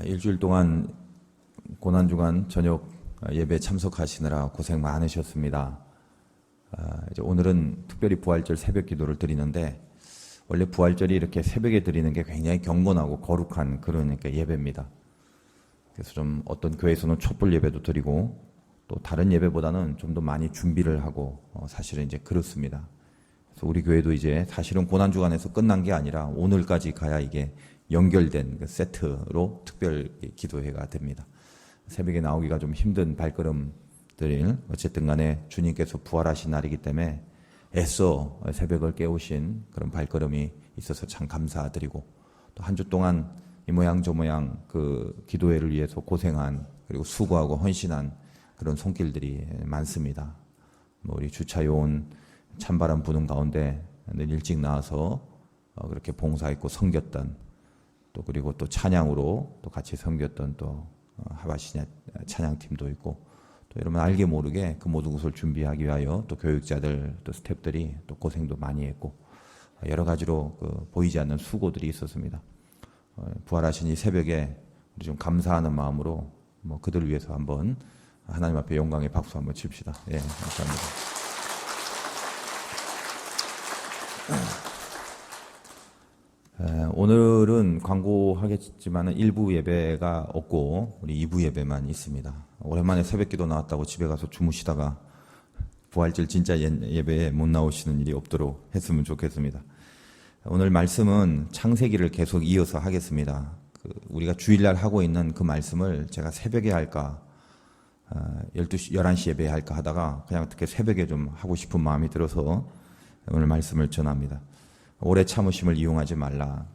일주일 동안 고난주간 저녁 예배 참석하시느라 고생 많으셨습니다. 이제 오늘은 특별히 부활절 새벽 기도를 드리는데, 원래 부활절이 이렇게 새벽에 드리는 게 굉장히 경건하고 거룩한 그런 예배입니다. 그래서 좀 어떤 교회에서는 촛불 예배도 드리고 또 다른 예배보다는 좀 더 많이 준비를 하고 사실은 이제 그렇습니다. 그래서 우리 교회도 이제 사실은 고난주간에서 끝난 게 아니라 오늘까지 가야 이게 연결된 그 세트로 특별 기도회가 됩니다. 새벽에 나오기가 좀 힘든 발걸음들, 어쨌든 간에 주님께서 부활하신 날이기 때문에 애써 새벽을 깨우신 그런 발걸음이 있어서 참 감사드리고, 또 한 주 동안 이 모양 저 모양 그 기도회를 위해서 고생한, 그리고 수고하고 헌신한 그런 손길들이 많습니다. 우리 주차 요원 찬바람 부는 가운데 일찍 나와서 그렇게 봉사했고 섬겼던, 또 그리고 또 찬양으로 또 같이 섬겼던 또 하바시냐 찬양팀도 있고, 또 여러분 알게 모르게 그 모든 것을 준비하기 위하여 또 교육자들 또 스태프들이 또 고생도 많이 했고, 여러 가지로 그 보이지 않는 수고들이 있었습니다. 부활하신 이 새벽에 우리 좀 감사하는 마음으로 그들을 위해서 한번 하나님 앞에 영광의 박수 한번 칩시다. 예, 감사합니다. 오늘은 광고하겠지만 1부 예배가 없고 우리 2부 예배만 있습니다. 오랜만에 새벽기도 나왔다고 집에 가서 주무시다가 부활절 진짜 예배에 못 나오시는 일이 없도록 했으면 좋겠습니다. 오늘 말씀은 창세기를 계속 이어서 하겠습니다. 우리가 주일날 하고 있는 그 말씀을 제가 새벽에 할까 12시, 11시 예배에 할까 하다가 그냥 어떻게 새벽에 좀 하고 싶은 마음이 들어서 오늘 말씀을 전합니다. 오래 참으심을 이용하지 말라.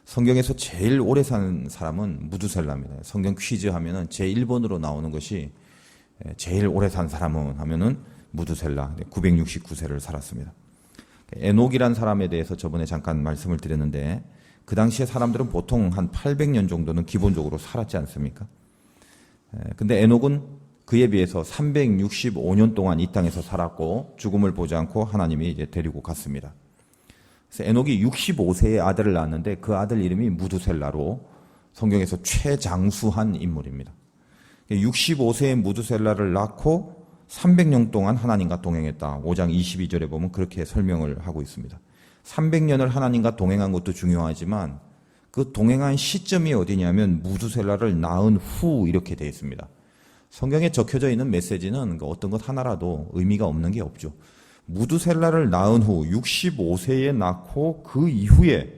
성경에서 제일 오래 산 사람은 무두셀라입니다. 성경 퀴즈 하면은 제1번으로 나오는 것이 제일 오래 산 사람은 하면은 무두셀라. 969세를 살았습니다. 에녹이란 사람에 대해서 저번에 잠깐 말씀을 드렸는데, 그 당시에 사람들은 보통 한 800년 정도는 기본적으로 살았지 않습니까? 근데 에녹은 그에 비해서 365년 동안 이 땅에서 살았고 죽음을 보지 않고 하나님이 이제 데리고 갔습니다. 그래서 에녹이 65세의 아들을 낳았는데 그 아들 이름이 무두셀라로 성경에서 최장수한 인물입니다. 65세의 무두셀라를 낳고 300년 동안 하나님과 동행했다. 5장 22절에 보면 그렇게 설명을 하고 있습니다. 300년을 하나님과 동행한 것도 중요하지만 그 동행한 시점이 어디냐면 무두셀라를 낳은 후 이렇게 되어 있습니다. 성경에 적혀져 있는 메시지는 어떤 것 하나라도 의미가 없는 게 없죠. 무두셀라를 낳은 후 65세에 낳고 그 이후에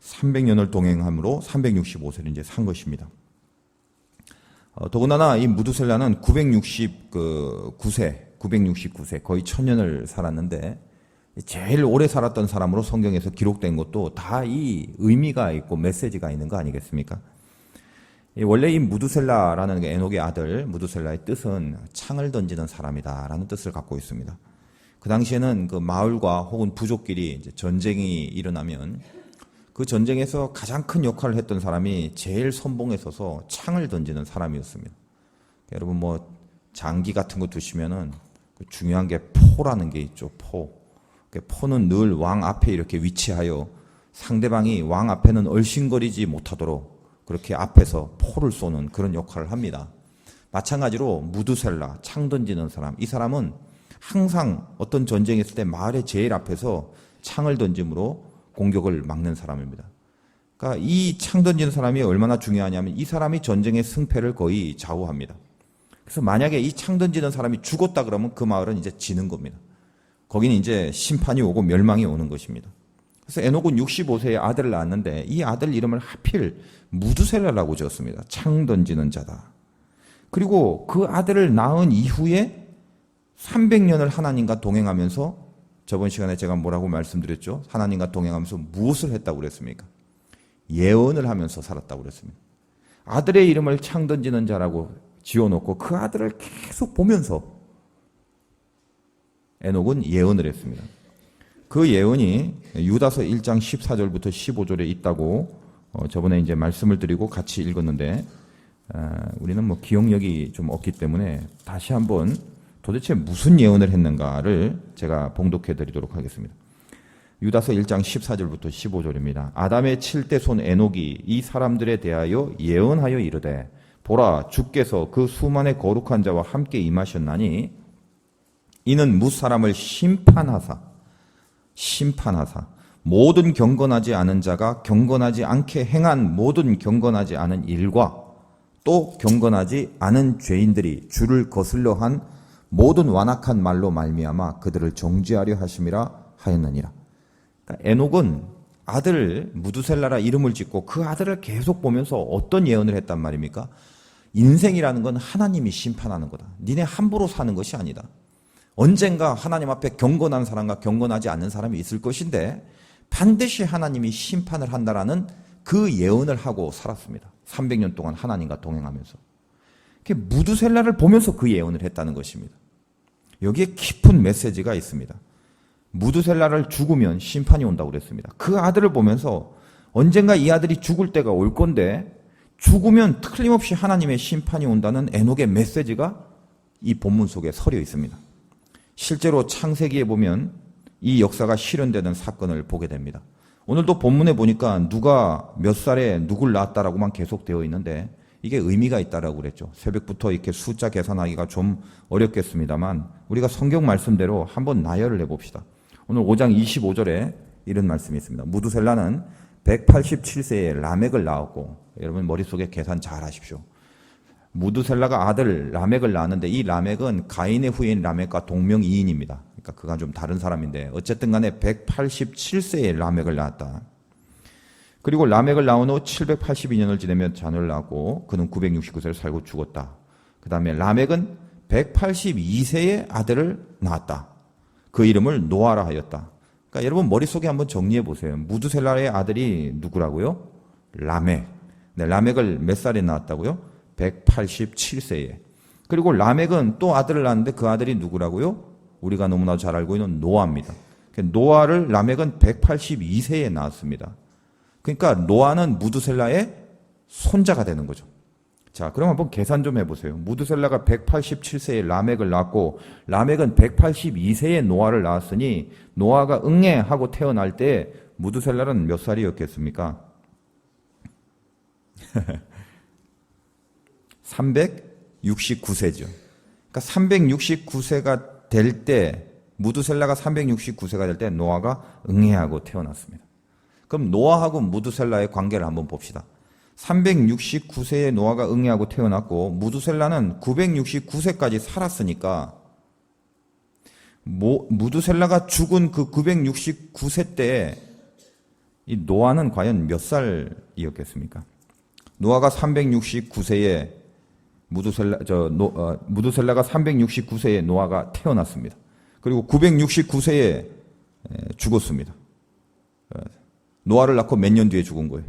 300년을 동행함으로 365세를 이제 산 것입니다. 더군다나 이 무두셀라는 969세, 거의 1000년을 살았는데 제일 오래 살았던 사람으로 성경에서 기록된 것도 다 이 의미가 있고 메시지가 있는 거 아니겠습니까? 원래 이 무두셀라라는 에녹의 아들 무두셀라의 뜻은 창을 던지는 사람이다라는 뜻을 갖고 있습니다. 그 당시에는 그 마을과 혹은 부족끼리 이제 전쟁이 일어나면 그 전쟁에서 가장 큰 역할을 했던 사람이 제일 선봉에 서서 창을 던지는 사람이었습니다. 여러분 장기 같은 거 두시면은 중요한 게 포라는 게 있죠. 포는 늘 왕 앞에 이렇게 위치하여 상대방이 왕 앞에는 얼씬거리지 못하도록 그렇게 앞에서 포를 쏘는 그런 역할을 합니다. 마찬가지로 무두셀라, 창 던지는 사람, 이 사람은 항상 어떤 전쟁이 있을 때 마을의 제일 앞에서 창을 던짐으로 공격을 막는 사람입니다. 그러니까 이 창 던지는 사람이 얼마나 중요하냐면 이 사람이 전쟁의 승패를 거의 좌우합니다. 그래서 만약에 이 창 던지는 사람이 죽었다 그러면 그 마을은 이제 지는 겁니다. 거기는 이제 심판이 오고 멸망이 오는 것입니다. 그래서 에녹은 65세의 아들을 낳았는데 이 아들 이름을 하필 무두셀라라고 지었습니다. 창 던지는 자다. 그리고 그 아들을 낳은 이후에 300년을 하나님과 동행하면서, 저번 시간에 제가 뭐라고 말씀드렸죠? 하나님과 동행하면서 무엇을 했다고 그랬습니까? 예언을 하면서 살았다고 그랬습니다. 아들의 이름을 창 던지는 자라고 지어놓고 그 아들을 계속 보면서 에녹은 예언을 했습니다. 그 예언이 유다서 1장 14절부터 15절에 있다고 저번에 이제 말씀을 드리고 같이 읽었는데, 우리는 기억력이 좀 없기 때문에 다시 한번 도대체 무슨 예언을 했는가를 제가 봉독해 드리도록 하겠습니다. 유다서 1장 14절부터 15절입니다. 아담의 7대 손 에녹이 이 사람들에 대하여 예언하여 이르되 보라 주께서 그 수만의 거룩한 자와 함께 임하셨나니 이는 무사람을 심판하사 모든 경건하지 않은 자가 경건하지 않게 행한 모든 경건하지 않은 일과 또 경건하지 않은 죄인들이 주를 거슬러 한 모든 완악한 말로 말미암아 그들을 정죄하려 하심이라 하였느니라. 그러니까 에녹은 아들 무두셀라라 이름을 짓고 그 아들을 계속 보면서 어떤 예언을 했단 말입니까? 인생이라는 건 하나님이 심판하는 거다. 니네 함부로 사는 것이 아니다. 언젠가 하나님 앞에 경건한 사람과 경건하지 않는 사람이 있을 것인데 반드시 하나님이 심판을 한다라는 그 예언을 하고 살았습니다. 300년 동안 하나님과 동행하면서. 무두셀라를 보면서 그 예언을 했다는 것입니다. 여기에 깊은 메시지가 있습니다. 무두셀라를 죽으면 심판이 온다고 그랬습니다. 그 아들을 보면서 언젠가 이 아들이 죽을 때가 올 건데 죽으면 틀림없이 하나님의 심판이 온다는 에녹의 메시지가 이 본문 속에 서려 있습니다. 실제로 창세기에 보면 이 역사가 실현되는 사건을 보게 됩니다. 오늘도 본문에 보니까 누가 몇 살에 누굴 낳았다라고만 계속 되어 있는데 이게 의미가 있다라고 그랬죠. 새벽부터 이렇게 숫자 계산하기가 좀 어렵겠습니다만 우리가 성경 말씀대로 한번 나열을 해봅시다. 오늘 5장 25절에 이런 말씀이 있습니다. 무두셀라는 187세에 라멕을 낳았고, 여러분 머릿속에 계산 잘 하십시오. 무두셀라가 아들 라멕을 낳았는데 이 라멕은 가인의 후예인 라멕과 동명이인입니다. 그러니까 그가 좀 다른 사람인데 어쨌든 간에 187세에 라멕을 낳았다. 그리고 라멕을 낳은 후 782년을 지내며 자녀를 낳았고 그는 969세를 살고 죽었다. 그 다음에 라멕은 182세의 아들을 낳았다. 그 이름을 노아라 하였다. 그러니까 여러분 머릿속에 한번 정리해 보세요. 무두셀라의 아들이 누구라고요? 라멕. 네, 라멕을 몇 살에 낳았다고요? 187세에. 그리고 라멕은 또 아들을 낳았는데 그 아들이 누구라고요? 우리가 너무나 잘 알고 있는 노아입니다. 노아를 라멕은 182세에 낳았습니다. 그러니까 노아는 무두셀라의 손자가 되는 거죠. 자, 그럼 한번 계산 좀 해보세요. 무두셀라가 187세에 라멕을 낳았고 라멕은 182세에 노아를 낳았으니 노아가 응애하고 태어날 때 무두셀라는 몇 살이었겠습니까? 369세죠. 그러니까 369세가 될 때, 무두셀라가 369세가 될 때 노아가 응애하고 태어났습니다. 그럼 노아하고 무두셀라의 관계를 한번 봅시다. 369세에 노아가 응애하고 태어났고 무두셀라는 969세까지 살았으니까 무두셀라가 죽은 그 969세 때에 이 노아는 과연 몇 살이었겠습니까? 노아가 369세에 무두셀라가 369세에 노아가 태어났습니다. 그리고 969세에 죽었습니다. 노아를 낳고 몇 년 뒤에 죽은 거예요?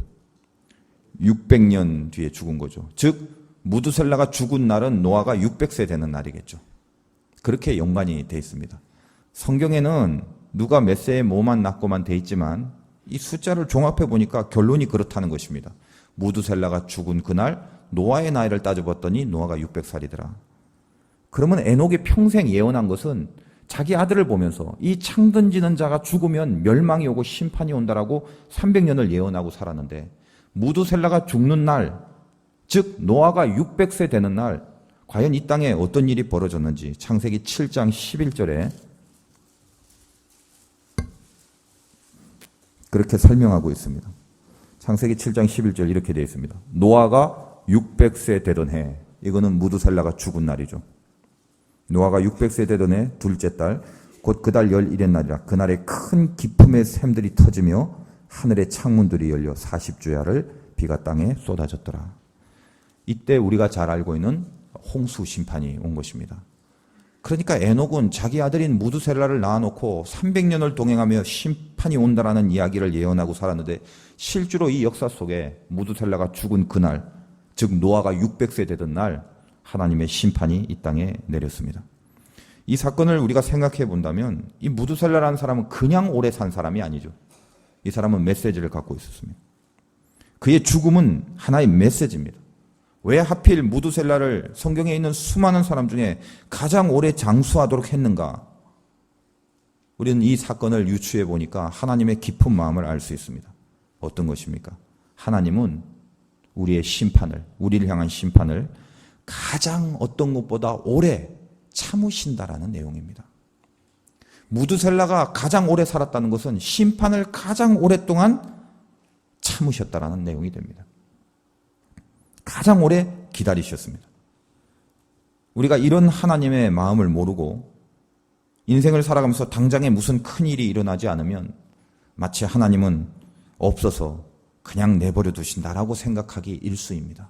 600년 뒤에 죽은 거죠. 즉 무두셀라가 죽은 날은 노아가 600세 되는 날이겠죠. 그렇게 연관이 돼 있습니다. 성경에는 누가 몇 세에 뭐만 낳고만 돼 있지만 이 숫자를 종합해 보니까 결론이 그렇다는 것입니다. 무두셀라가 죽은 그날 노아의 나이를 따져봤더니 노아가 600살이더라. 그러면 에녹이 평생 예언한 것은 자기 아들을 보면서 이 창 던지는 자가 죽으면 멸망이 오고 심판이 온다라고 300년을 예언하고 살았는데 무두셀라가 죽는 날, 즉 노아가 600세 되는 날 과연 이 땅에 어떤 일이 벌어졌는지 창세기 7장 11절에 그렇게 설명하고 있습니다. 창세기 7장 11절 이렇게 되어 있습니다. 노아가 600세 되던 해, 이거는 무두셀라가 죽은 날이죠. 노아가 600세 되던 해 둘째 달, 곧 그 달 11의 날이라. 그날에 큰 기품의 샘들이 터지며 하늘의 창문들이 열려 40주야를 비가 땅에 쏟아졌더라. 이때 우리가 잘 알고 있는 홍수 심판이 온 것입니다. 그러니까 에녹은 자기 아들인 무두셀라를 낳아놓고 300년을 동행하며 심판이 온다라는 이야기를 예언하고 살았는데 실제로 이 역사 속에 무두셀라가 죽은 그날, 즉 노아가 600세 되던 날 하나님의 심판이 이 땅에 내렸습니다. 이 사건을 우리가 생각해 본다면 이 무두셀라라는 사람은 그냥 오래 산 사람이 아니죠. 이 사람은 메시지를 갖고 있었습니다. 그의 죽음은 하나의 메시지입니다. 왜 하필 무두셀라를 성경에 있는 수많은 사람 중에 가장 오래 장수하도록 했는가? 우리는 이 사건을 유추해 보니까 하나님의 깊은 마음을 알 수 있습니다. 어떤 것입니까? 하나님은 우리의 심판을, 우리를 향한 심판을 가장 어떤 것보다 오래 참으신다라는 내용입니다. 무드셀라가 가장 오래 살았다는 것은 심판을 가장 오랫동안 참으셨다라는 내용이 됩니다. 가장 오래 기다리셨습니다. 우리가 이런 하나님의 마음을 모르고 인생을 살아가면서 당장에 무슨 큰일이 일어나지 않으면 마치 하나님은 없어서 그냥 내버려 두신다라고 생각하기 일쑤입니다.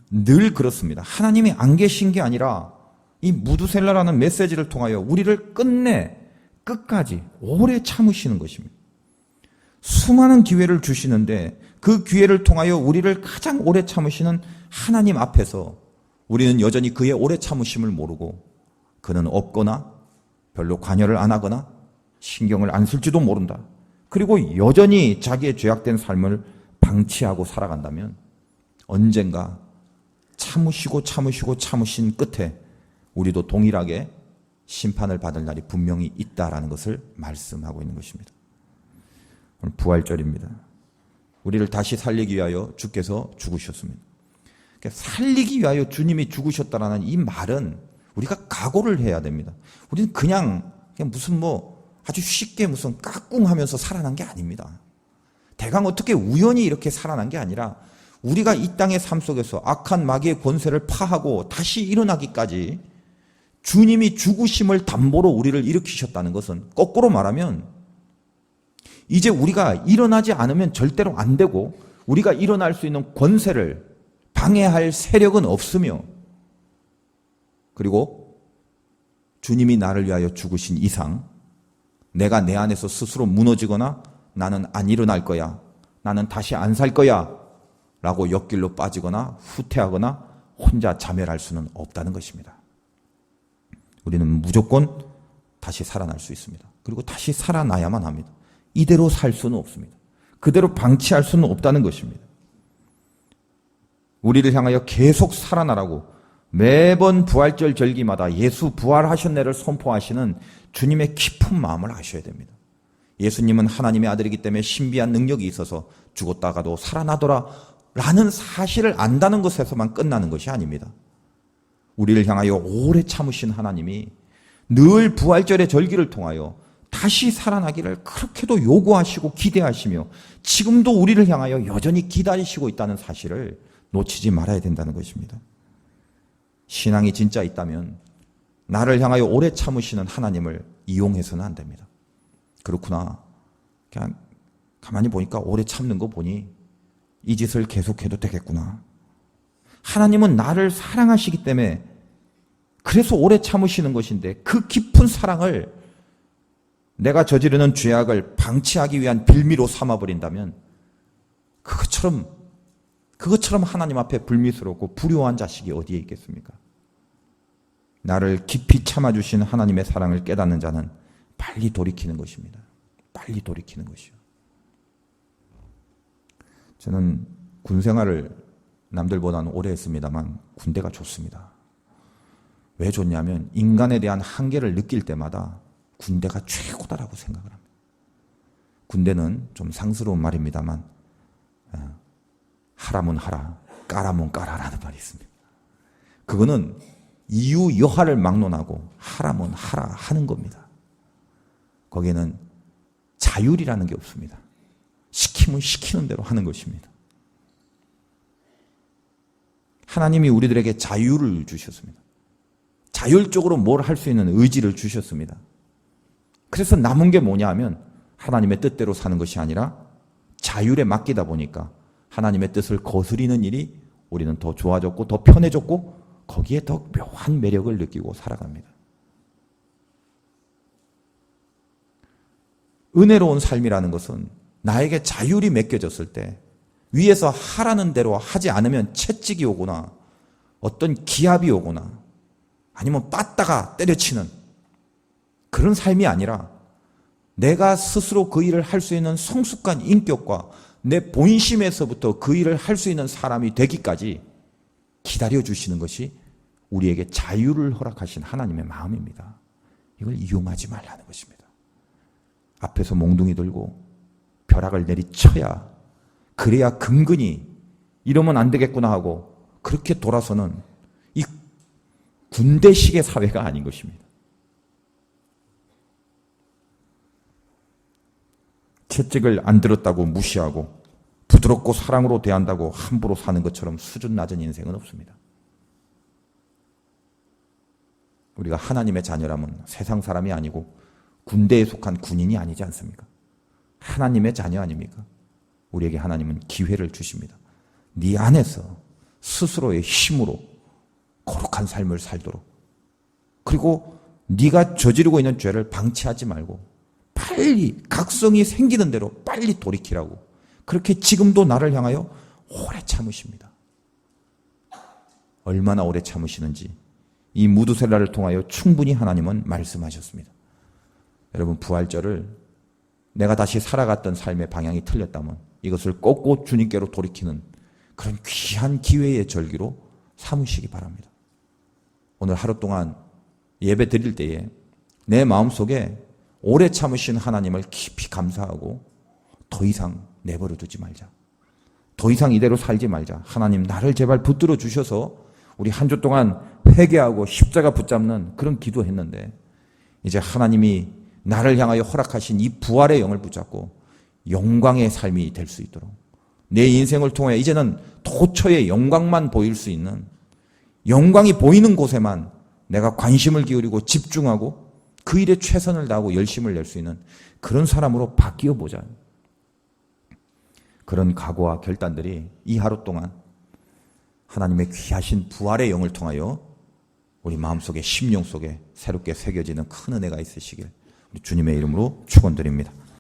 늘 그렇습니다. 하나님이 안 계신 게 아니라 이 무드셀라라는 메시지를 통하여 우리를 끝까지 오래 참으시는 것입니다. 수많은 기회를 주시는데 그 기회를 통하여 우리를 가장 오래 참으시는 하나님 앞에서 우리는 여전히 그의 오래 참으심을 모르고 그는 없거나 별로 관여를 안 하거나 신경을 안 쓸지도 모른다. 그리고 여전히 자기의 죄악된 삶을 방치하고 살아간다면 언젠가 참으신 끝에 우리도 동일하게 심판을 받을 날이 분명히 있다라는 것을 말씀하고 있는 것입니다. 오늘 부활절입니다. 우리를 다시 살리기 위하여 주께서 죽으셨습니다. 살리기 위하여 주님이 죽으셨다라는 이 말은 우리가 각오를 해야 됩니다. 우리는 그냥 무슨 아주 쉽게 무슨 까꿍하면서 살아난 게 아닙니다. 대강 어떻게 우연히 이렇게 살아난 게 아니라 우리가 이 땅의 삶 속에서 악한 마귀의 권세를 파하고 다시 일어나기까지 주님이 죽으심을 담보로 우리를 일으키셨다는 것은 거꾸로 말하면 이제 우리가 일어나지 않으면 절대로 안 되고 우리가 일어날 수 있는 권세를 방해할 세력은 없으며 그리고 주님이 나를 위하여 죽으신 이상 내가 내 안에서 스스로 무너지거나 나는 안 일어날 거야, 나는 다시 안 살 거야 라고 옆길로 빠지거나 후퇴하거나 혼자 자멸할 수는 없다는 것입니다. 우리는 무조건 다시 살아날 수 있습니다. 그리고 다시 살아나야만 합니다. 이대로 살 수는 없습니다. 그대로 방치할 수는 없다는 것입니다. 우리를 향하여 계속 살아나라고 매번 부활절 절기마다 예수 부활하셨네를 선포하시는 주님의 깊은 마음을 아셔야 됩니다. 예수님은 하나님의 아들이기 때문에 신비한 능력이 있어서 죽었다가도 살아나더라 라는 사실을 안다는 것에서만 끝나는 것이 아닙니다. 우리를 향하여 오래 참으신 하나님이 늘 부활절의 절기를 통하여 다시 살아나기를 그렇게도 요구하시고 기대하시며 지금도 우리를 향하여 여전히 기다리시고 있다는 사실을 놓치지 말아야 된다는 것입니다. 신앙이 진짜 있다면 나를 향하여 오래 참으시는 하나님을 이용해서는 안 됩니다. 그렇구나. 그냥 가만히 보니까 오래 참는 거 보니 이 짓을 계속해도 되겠구나. 하나님은 나를 사랑하시기 때문에 그래서 오래 참으시는 것인데 그 깊은 사랑을 내가 저지르는 죄악을 방치하기 위한 빌미로 삼아버린다면 그것처럼 하나님 앞에 불미스럽고 불효한 자식이 어디에 있겠습니까? 나를 깊이 참아주신 하나님의 사랑을 깨닫는 자는 빨리 돌이키는 것입니다. 빨리 돌이키는 것이요. 저는 군 생활을 남들보다는 오래 했습니다만 군대가 좋습니다. 왜 좋냐면 인간에 대한 한계를 느낄 때마다 군대가 최고다라고 생각을 합니다. 군대는 좀 상스러운 말입니다만 하라면 하라, 까라면 까라라는 말이 있습니다. 그거는 이유 여하를 막론하고 하라면 하라 하는 겁니다. 거기에는 자율이라는 게 없습니다. 시키면 시키는 대로 하는 것입니다. 하나님이 우리들에게 자유를 주셨습니다. 자율적으로 뭘 할 수 있는 의지를 주셨습니다. 그래서 남은 게 뭐냐 하면 하나님의 뜻대로 사는 것이 아니라 자율에 맡기다 보니까 하나님의 뜻을 거스리는 일이 우리는 더 좋아졌고 더 편해졌고 거기에 더 묘한 매력을 느끼고 살아갑니다. 은혜로운 삶이라는 것은 나에게 자율이 맡겨졌을 때 위에서 하라는 대로 하지 않으면 채찍이 오거나 어떤 기압이 오거나 아니면 빠따가 때려치는 그런 삶이 아니라 내가 스스로 그 일을 할 수 있는 성숙한 인격과 내 본심에서부터 그 일을 할 수 있는 사람이 되기까지 기다려주시는 것이 우리에게 자유를 허락하신 하나님의 마음입니다. 이걸 이용하지 말라는 것입니다. 앞에서 몽둥이 들고 벼락을 내리쳐야, 그래야 근근히 이러면 안 되겠구나 하고 그렇게 돌아서는 이 군대식의 사회가 아닌 것입니다. 채찍을 안 들었다고 무시하고 부드럽고 사랑으로 대한다고 함부로 사는 것처럼 수준 낮은 인생은 없습니다. 우리가 하나님의 자녀라면 세상 사람이 아니고 군대에 속한 군인이 아니지 않습니까? 하나님의 자녀 아닙니까? 우리에게 하나님은 기회를 주십니다. 네 안에서 스스로의 힘으로 거룩한 삶을 살도록, 그리고 네가 저지르고 있는 죄를 방치하지 말고 빨리 각성이 생기는 대로 빨리 돌이키라고, 그렇게 지금도 나를 향하여 오래 참으십니다. 얼마나 오래 참으시는지 이 무두셀라를 통하여 충분히 하나님은 말씀하셨습니다. 여러분, 부활절을 내가 다시 살아갔던 삶의 방향이 틀렸다면 이것을 꺾고 주님께로 돌이키는 그런 귀한 기회의 절기로 삼으시기 바랍니다. 오늘 하루 동안 예배 드릴 때에 내 마음속에 오래 참으신 하나님을 깊이 감사하고 더 이상 내버려 두지 말자. 더 이상 이대로 살지 말자. 하나님, 나를 제발 붙들어 주셔서 우리 한 주 동안 회개하고 십자가 붙잡는 그런 기도했는데, 이제 하나님이 나를 향하여 허락하신 이 부활의 영을 붙잡고 영광의 삶이 될 수 있도록, 내 인생을 통해 이제는 도처의 영광만 보일 수 있는, 영광이 보이는 곳에만 내가 관심을 기울이고 집중하고 그 일에 최선을 다하고 열심을 낼 수 있는 그런 사람으로 바뀌어 보자. 그런 각오와 결단들이 이 하루 동안 하나님의 귀하신 부활의 영을 통하여 우리 마음속에, 심령 속에 새롭게 새겨지는 큰 은혜가 있으시길 우리 주님의 이름으로 축원드립니다.